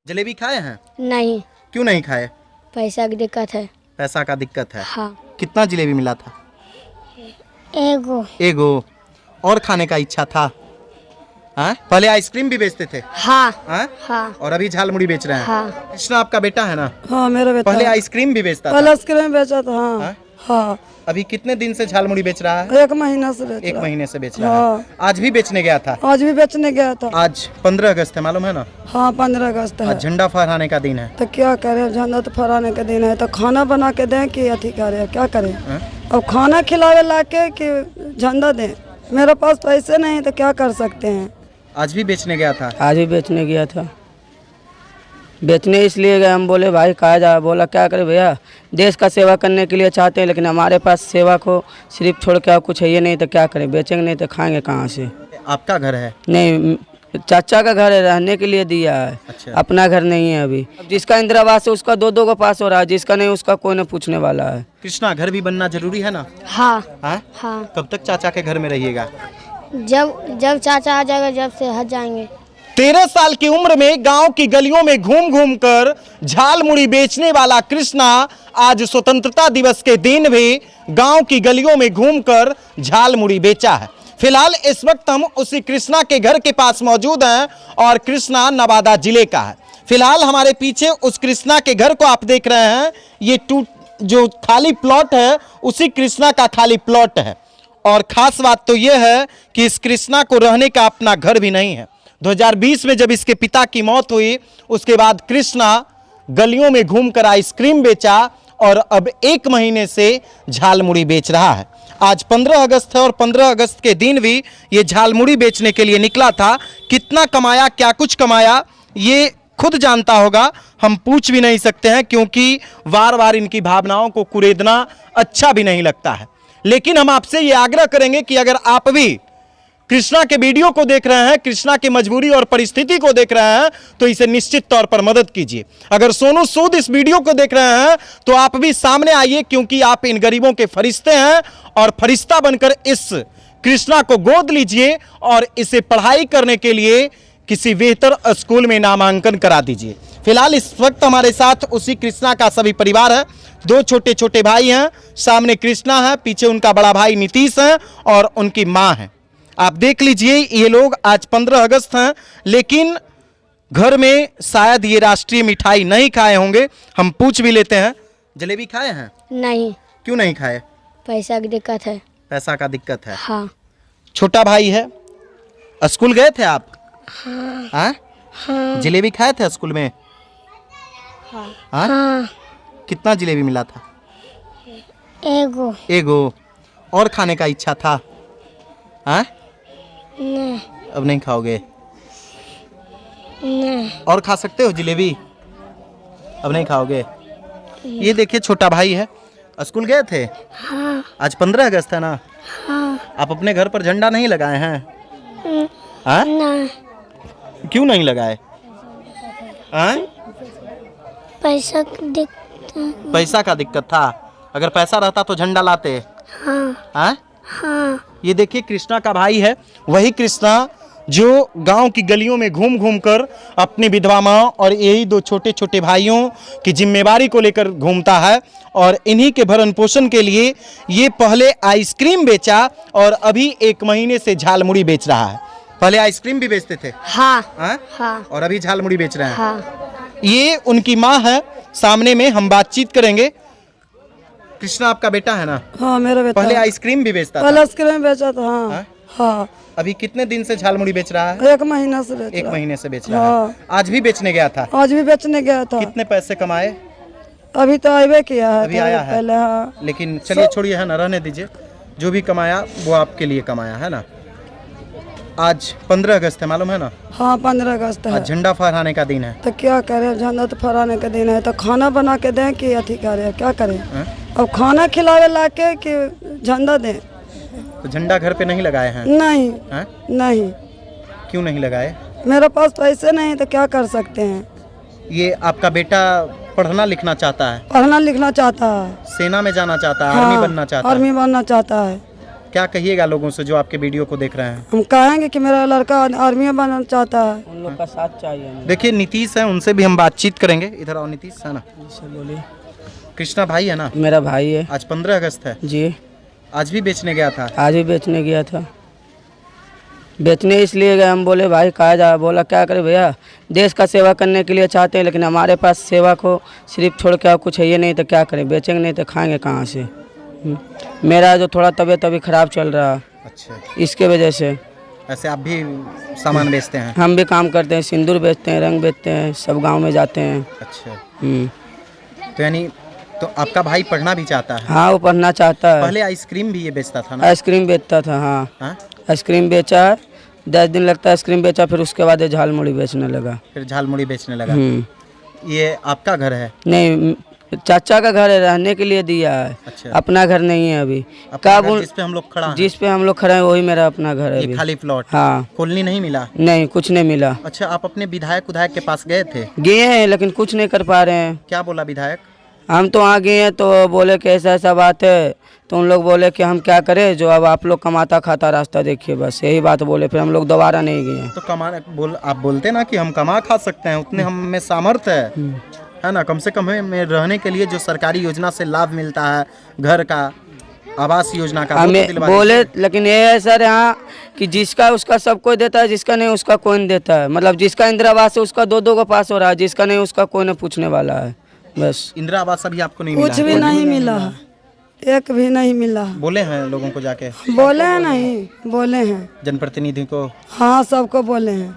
जलेबी खाए हैं? नहीं। क्यों नहीं खाए? पैसा की दिक्कत है। पैसा का दिक्कत है? हाँ। कितना जलेबी मिला था? एगो। और खाने का इच्छा था? हाँ? पहले आइसक्रीम भी बेचते थे? हाँ। हाँ? हाँ। और अभी झालमुड़ी बेच रहे हैं? हाँ। कृष्णा आपका बेटा है ना? हाँ मेरा बेटा। पहले आइसक्रीम भी बेचता पहले था? आइसक्रीम बेचा था। हाँ हाँ? हाँ। अभी कितने दिन से झालमुड़ी बेच रहा है? 1 महीना से बेच एक रहा। महीने से बेच रहा हाँ। है। आज भी बेचने गया था? आज भी बेचने गया था। आज 15 अगस्त है, मालूम है ना? हाँ 15 अगस्त है। आज झंडा फहराने का दिन है। तो क्या करें, झंडा तो फहराने का दिन है तो खाना बना के दें कि अथी करें, क्या करें? हाँ? अब खाना खिलावे ला के कि झंडा दें? मेरे पास पैसे नहीं तो क्या कर सकते हैं। आज भी बेचने गया था? आज भी बेचने गया था। बेचने इसलिए गए, हम बोले भाई कहा जा, बोला क्या करे भैया, देश का सेवा करने के लिए चाहते हैं लेकिन हमारे पास सेवा को सिर्फ छोड़ के और कुछ है ये नहीं, तो क्या करें, बेचेंगे नहीं तो खाएंगे कहाँ से? आपका घर है? नहीं, चाचा का घर है, रहने के लिए दिया है। अच्छा। अपना घर नहीं है अभी। जिसका इंदिरा आवास है उसका 2-2 को पास हो रहा है, जिसका नहीं उसका कोई न पूछने वाला है। कृष्णा, घर भी बनना जरूरी है ना? हाँ। हाँ? हाँ। कब तक चाचा के घर में रहिएगा? जब चाचा आ जाएगा, जब से हट जाएंगे। 13 साल की उम्र में गांव की गलियों में घूम घूम कर झालमुड़ी बेचने वाला कृष्णा आज स्वतंत्रता दिवस के दिन भी गांव की गलियों में घूमकर झालमुड़ी बेचा है। फिलहाल इस वक्त हम उसी कृष्णा के घर के पास मौजूद हैं और कृष्णा नवादा जिले का है। फिलहाल हमारे पीछे उस कृष्णा के घर को आप देख रहे हैं, ये जो खाली प्लॉट है उसी कृष्णा का खाली प्लॉट है। और खास बात तो यह है कि इस कृष्णा को रहने का अपना घर भी नहीं है। 2020 में जब इसके पिता की मौत हुई उसके बाद कृष्णा गलियों में घूमकर आइसक्रीम बेचा और अब 1 महीने से झालमुड़ी बेच रहा है। आज 15 अगस्त है और 15 अगस्त के दिन भी ये झालमुड़ी बेचने के लिए निकला था। कितना कमाया, क्या कुछ कमाया, ये खुद जानता होगा, हम पूछ भी नहीं सकते हैं क्योंकि बार बार इनकी भावनाओं को कुरेदना अच्छा भी नहीं लगता है। लेकिन हम आपसे ये आग्रह करेंगे कि अगर आप भी कृष्णा के वीडियो को देख रहे हैं, कृष्णा की मजबूरी और परिस्थिति को देख रहे हैं, तो इसे निश्चित तौर पर मदद कीजिए। अगर सोनू सूद इस वीडियो को देख रहे हैं तो आप भी सामने आइए क्योंकि आप इन गरीबों के फरिश्ते हैं और फरिश्ता बनकर इस कृष्णा को गोद लीजिए और इसे पढ़ाई करने के लिए किसी बेहतर स्कूल में नामांकन करा दीजिए। फिलहाल इस वक्त हमारे साथ उसी कृष्णा का सभी परिवार है। 2 छोटे छोटे भाई हैं, सामने कृष्णा है, पीछे उनका बड़ा भाई नीतीश है और उनकी माँ है। आप देख लीजिए, ये लोग आज 15 अगस्त हैं लेकिन घर में शायद ये राष्ट्रीय मिठाई नहीं खाए होंगे। हम पूछ भी लेते हैं। जलेबी खाए हैं? नहीं। क्यों नहीं खाए? पैसा की दिक्कत है। पैसा का दिक्कत है? हाँ। छोटा भाई है, स्कूल गए थे आप? हाँ। हाँ? जलेबी खाए थे स्कूल में? हाँ। हाँ? कितना जलेबी मिला था? एगो। और खाने का इच्छा था? हाँ? नहीं। अब नहीं खाओगे? नहीं। और खा सकते हो जलेबी? अब नहीं खाओगे? ये देखिए छोटा भाई है, स्कूल गए थे? हाँ। आज 15 अगस्त है ना? हाँ। आप अपने घर पर झंडा नहीं लगाए हैं? हाँ? नहीं। क्यों नहीं लगाए? हाँ? पैसा की दिक्कत। पैसा का दिक्कत था? अगर पैसा रहता तो झंडा लाते? हाँ। हाँ? हाँ। ये देखिए कृष्णा का भाई है, वही कृष्णा जो गांव की गलियों में घूम घूम कर अपनी विधवा माँ और यही 2 छोटे छोटे भाइयों की जिम्मेवारी को लेकर घूमता है और इन्हीं के भरण पोषण के लिए ये पहले आइसक्रीम बेचा और अभी 1 महीने से झालमुड़ी बेच रहा है। पहले आइसक्रीम भी बेचते थे? हाँ। हाँ? हाँ। और अभी झालमुड़ी बेच रहे हैं? हाँ। ये उनकी माँ है, सामने में हम बातचीत करेंगे। कृष्णा आपका बेटा है ना? हाँ मेरा बेटा। पहले आइसक्रीम भी बेचता पहले था? आइसक्रीम बेचा था। हाँ हाँ? हाँ। अभी कितने दिन से झालमुड़ी बेच रहा है? 1 महीना से बेच 1 रहा। महीने से बेच रहा हाँ। है। आज भी बेचने गया था? आज भी बेचने गया था। कितने पैसे कमाए? अभी तो आए किया है, अभी आया है पहले। हाँ। लेकिन चलिए छोड़िए, है ना, रहने दीजिए। जो भी कमाया वो आपके लिए कमाया है ना। आज 15 अगस्त है, मालूम है ना? हाँ 15 अगस्त है। आज झंडा फहराने का दिन है। तो क्या करें, झंडा तो फहराने का दिन है तो खाना बना के दें कि अथी करें, क्या करें? हाँ? अब खाना खिलावे ला के कि झंडा दें? तो झंडा घर पे नहीं लगाए हैं? नहीं। हाँ? नहीं। क्यों नहीं लगाए? मेरे पास पैसे नहीं तो क्या कर सकते हैं। ये आपका बेटा पढ़ना लिखना चाहता है? पढ़ना लिखना चाहता है। सेना में जाना चाहता है? हाँ, आर्मी बनना चाहता है? आर्मी बनना चाहता है। क्या कहिएगा लोगों से जो आपके वीडियो को देख रहे हैं? हम कहेंगे कि मेरा लड़का आर्मी में बनना चाहता है। उन लोग का साथ चाहिए हमें। देखिए नीतीश है, उनसे भी हम बातचीत करेंगे। इधर आओ नीतीश, है ना? इससे बोलिए। कृष्णा भाई है ना? मेरा भाई है आज 15 अगस्त है, जी। आज भी बेचने गया था। आज ही बेचने गया था। बेचने इसलिए गए, हम बोले भाई कहा जा, बोला क्या करे भैया, देश का सेवा करने के लिए चाहते हैं, लेकिन हमारे पास सेवा को सिर्फ छोड़ के और कुछ है ये नहीं, तो क्या करें, बेचेंगे नहीं तो खाएंगे कहाँ से। मेरा जो थोड़ा तबीयत अभी ख़राब चल रहा है, अच्छा, इसके वजह से। ऐसे आप भी सामान बेचते हैं? हम भी काम करते हैं, सिंदूर बेचते हैं, रंग बेचते हैं, सब गांव में जाते हैं। अच्छा, हम्म। तो यानी तो आपका भाई पढ़ना भी चाहता है? हाँ वो पढ़ना चाहता है। पहले आइसक्रीम भी ये बेचता था ना? आइसक्रीम बेचता था, हाँ। हाँ? आइसक्रीम बेचा है, 10 दिन लगता है आइसक्रीम बेचा, फिर उसके बाद ये झालमुड़ी बेचने लगा। फिर झालमुड़ी बेचने लगा। हम्म। ये आपका घर है? नहीं, चाचा का घर है, रहने के लिए दिया है। अच्छा, अपना घर नहीं है अभी। अपना घर जिस पे हम लोग खड़ा हैं? जिस पे हम लोग खड़े हैं वही मेरा अपना घर है ये अभी। खाली प्लॉट? हाँ। खोलनी नहीं मिला? नहीं, कुछ नहीं मिला। अच्छा, आप अपने विधायक के पास गए थे? गए हैं लेकिन कुछ नहीं कर पा रहे हैं। क्या बोला विधायक? हम तो वहाँ गए हैं तो बोले कि ऐसा ऐसा बात है, तो उन लोग बोले कि हम क्या करें, जो अब आप लोग कमाता खाता रास्ता देखिए, बस यही बात बोले। फिर हम लोग दोबारा नहीं गए। तो आप बोलते ना कि हम कमा खा सकते हैं, उतने हम में सामर्थ्य है ना? कम से कम हमें रहने के लिए जो सरकारी योजना से लाभ मिलता है, घर का, आवास योजना का, वो तो हमें दिलवा बोले, दीजिए। लेकिन ये है सर यहाँ कि जिसका उसका सब कोई देता है, जिसका नहीं उसका कोई नहीं देता है। मतलब जिसका इंदिरा आवास है उसका 2-2 का पास हो रहा है, जिसका नहीं उसका कोई नहीं पूछने वाला है। बस इंदिरा आवास अभी आपको नहीं मिला? कुछ भी नहीं मिला, एक भी नहीं मिला। बोले हैं लोगों को जाके? बोले हैं, नहीं बोले हैं, जनप्रतिनिधि को? हाँ सबको बोले हैं।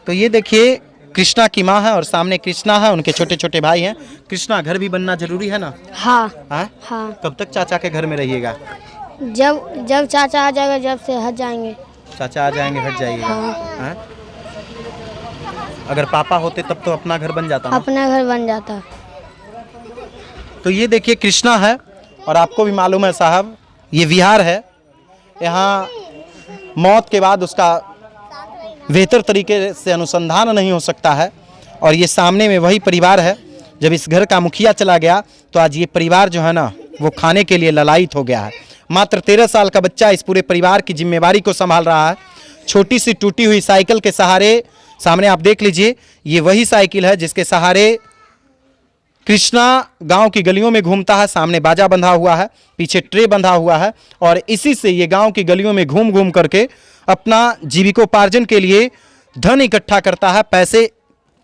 तो ये देखिए कृष्णा की माँ है और सामने कृष्णा है, उनके छोटे छोटे भाई हैं। कृष्णा, घर भी बनना जरूरी है ना? हाँ हाँ? हाँ। कब तक चाचा के घर में रहिएगा? जब चाचा आ जाएगा, जब से हट जाएंगे। चाचा आ जाएंगे हट जाइएगा? हाँ? अगर पापा होते तब तो अपना घर बन जाता ना? अपना घर बन जाता। तो ये देखिए कृष्णा है, और आपको भी मालूम है साहब, ये विहार है। यहाँ मौत के बाद उसका बेहतर तरीके से अनुसंधान नहीं हो सकता है। और ये सामने में वही परिवार है, जब इस घर का मुखिया चला गया तो आज ये परिवार जो है ना वो खाने के लिए ललायित हो गया है। मात्र 13 साल का बच्चा इस पूरे परिवार की जिम्मेवारी को संभाल रहा है। छोटी सी टूटी हुई साइकिल के सहारे, सामने आप देख लीजिए, ये वही साइकिल है जिसके सहारे कृष्णा गांव की गलियों में घूमता है। सामने बाजा बंधा हुआ है, पीछे ट्रे बंधा हुआ है, और इसी से ये गांव की गलियों में घूम घूम करके अपना जीविकोपार्जन के लिए धन इकट्ठा करता है, पैसे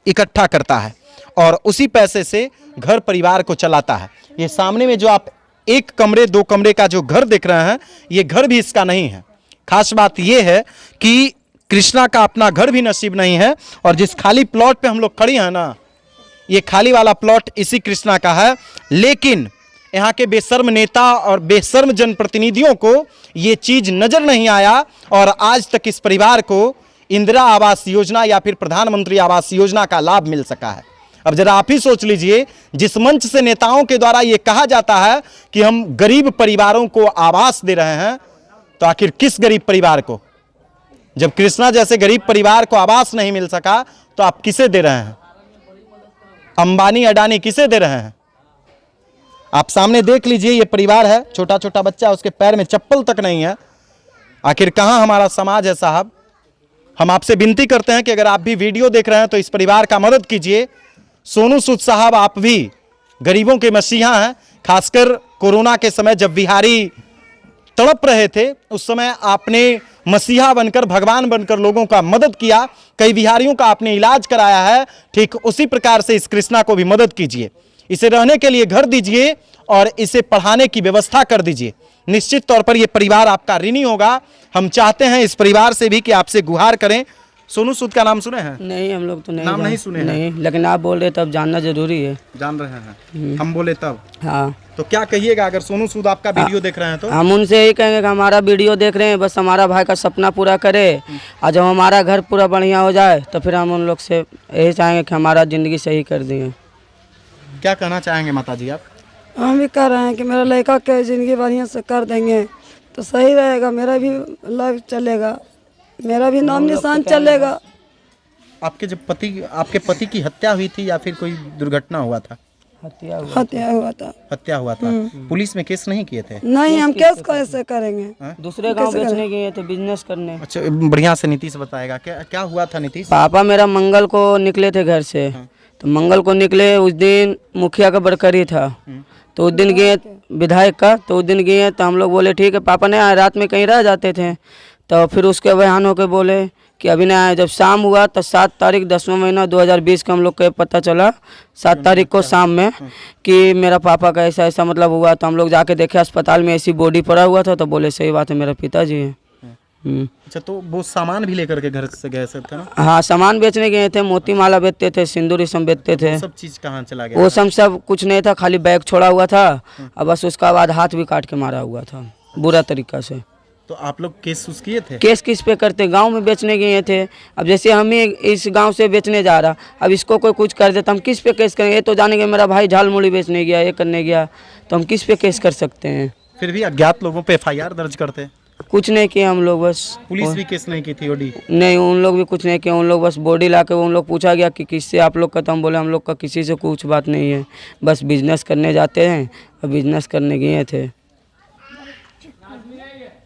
इकट्ठा करता है, और उसी पैसे से घर परिवार को चलाता है। ये सामने में जो आप 1 कमरे 2 कमरे का जो घर देख रहे हैं, ये घर भी इसका नहीं है। खास बात ये है कि कृष्णा का अपना घर भी नसीब नहीं है, और जिस खाली प्लॉट पे हम लोग खड़ी हैं ना, ये खाली वाला प्लॉट इसी कृष्णा का है। लेकिन यहाँ के बेशर्म नेता और बेशर्म जनप्रतिनिधियों को ये चीज नजर नहीं आया, और आज तक इस परिवार को इंदिरा आवास योजना या फिर प्रधानमंत्री आवास योजना का लाभ मिल सका है। अब जरा आप ही सोच लीजिए, जिस मंच से नेताओं के द्वारा ये कहा जाता है कि हम गरीब परिवारों को आवास दे रहे हैं, तो आखिर किस गरीब परिवार को? जब कृष्णा जैसे गरीब परिवार को आवास नहीं मिल सका, तो आप किसे दे रहे हैं? अंबानी अडानी किसे दे रहे हैं? आप सामने देख लीजिए, ये परिवार है, छोटा छोटा बच्चा, उसके पैर में चप्पल तक नहीं है। आखिर कहां हमारा समाज है साहब? हम आपसे विनती करते हैं कि अगर आप भी वीडियो देख रहे हैं तो इस परिवार का मदद कीजिए। सोनू सूद साहब, आप भी गरीबों के मसीहा हैं। खासकर कोरोना के समय जब बिहारी तड़प रहे थे, उस समय आपने मसीहा बनकर, भगवान बनकर लोगों का मदद किया। कई बिहारियों का आपने इलाज कराया है। ठीक उसी प्रकार से इस कृष्णा को भी मदद कीजिए, इसे रहने के लिए घर दीजिए और इसे पढ़ाने की व्यवस्था कर दीजिए। निश्चित तौर पर यह परिवार आपका ऋणी होगा। हम चाहते हैं इस परिवार से भी कि आपसे गुहार करें। सोनू सूद का नाम सुने हैं? नहीं, हम लोग तो नहीं नाम नहीं सुने हैं? नहीं, लेकिन आप बोल रहे तब जानना जरूरी है। जान रहे हैं, हम बोले तब। हाँ, तो क्या कहिएगा अगर सोनू सूद आपका वीडियो देख रहे हैं तो? हम उनसे यही कहेंगे कि हमारा वीडियो देख रहे हैं, बस हमारा भाई का सपना पूरा करे, और जब हमारा घर पूरा बढ़िया हो जाए तो फिर हम उन लोग से यही चाहेंगे कि हमारा ज़िंदगी सही कर दें। क्या कहना चाहेंगे माता जी आप? हम भी कह रहे हैं कि मेरा लड़का के ज़िंदगी बढ़िया से कर देंगे तो सही रहेगा, मेरा भी लाइफ चलेगा, मेरा भी नाम निशान चलेगा। आपके पति की हत्या हुई थी या फिर कोई दुर्घटना हुआ था? हत्या हुआ था। हत्या हुआ था। पुलिस में केस नहीं किए थे? नहीं, हम केस कैसे करेंगे? दूसरे गांव बेचने गए थे बिजनेस करने। अच्छा, बढ़िया से नीतीश बताएगा क्या क्या हुआ था नीतीश? पापा मेरा मंगल को निकले थे घर से, तो मंगल को निकले, उस दिन मुखिया का बरकरी था, तो उस दिन गए विधायक का, तो उस दिन गए तो हम लोग बोले ठीक है, पापा ने रात में कहीं रह जाते थे, तो फिर उसके बयान होकर बोले कि अभी नहीं आए। जब शाम हुआ तो 7 तारीख 10वां महीना 2020 का हम लोग को पता चला, 7 तारीख को शाम में, कि मेरा पापा का ऐसा ऐसा मतलब हुआ। तो हम लोग जाके देखे अस्पताल में ऐसी बॉडी पड़ा हुआ था, तो बोले सही बात है, मेरा पिताजी है। अच्छा, तो वो सामान भी लेकर के घर से गए थे ना? हाँ, सामान बेचने गए थे, मोती माला बेचते थे, सिंदूर सब बेचते थे। सब चीज कहाँ चला गया? वो सब कुछ नहीं था, खाली बैग छोड़ा हुआ था, और बस उसका बाद हाथ भी काट के मारा हुआ था बुरा तरीका से। तो आप लोग केस उस किए थे? केस किस पे करते? गांव में बेचने गए थे। अब जैसे हम ही इस गांव से बेचने जा रहा, अब इसको कोई कुछ कर देता, हम किस पे केस करेंगे? ये तो जानेंगे मेरा भाई झालमुड़ी बेचने गया, ये करने गया, तो हम किस पे केस कर सकते हैं? फिर भी अज्ञात लोगों पे FIR दर्ज करते? कुछ नहीं किए हम लोग, बस। पुलिस भी केस नहीं की थी? ओडी नहीं, उन लोग भी कुछ नहीं किए, उन लोग बस बॉडी ला के, उन लोग पूछा गया कि किससे आप लोग का, तो हम बोले हम लोग का किसी से कुछ बात नहीं है, बस बिजनेस करने जाते हैं, और बिजनेस करने गए थे।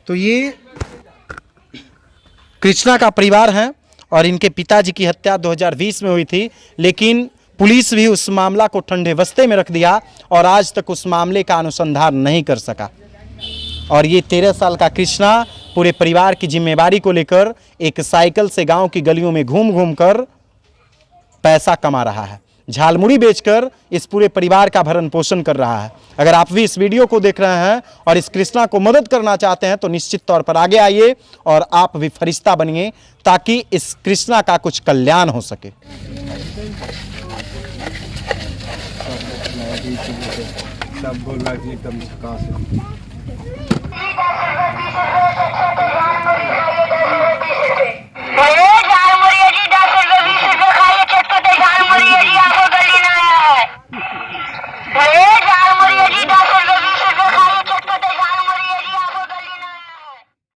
तो ये कृष्णा का परिवार है और इनके पिताजी की हत्या 2020 में हुई थी, लेकिन पुलिस भी उस मामला को ठंडे बस्ते में रख दिया और आज तक उस मामले का अनुसंधान नहीं कर सका। और ये 13 साल का कृष्णा पूरे परिवार की जिम्मेवारी को लेकर एक साइकिल से गांव की गलियों में घूम घूम कर पैसा कमा रहा है, झालमुड़ी बेचकर इस पूरे परिवार का भरण पोषण कर रहा है। अगर आप भी इस वीडियो को देख रहे हैं और इस कृष्णा को मदद करना चाहते हैं तो निश्चित तौर पर आगे आइए और आप भी फरिश्ता बनिए, ताकि इस कृष्णा का कुछ कल्याण हो सके। सब बोल रहा है कि एकदम झकास है।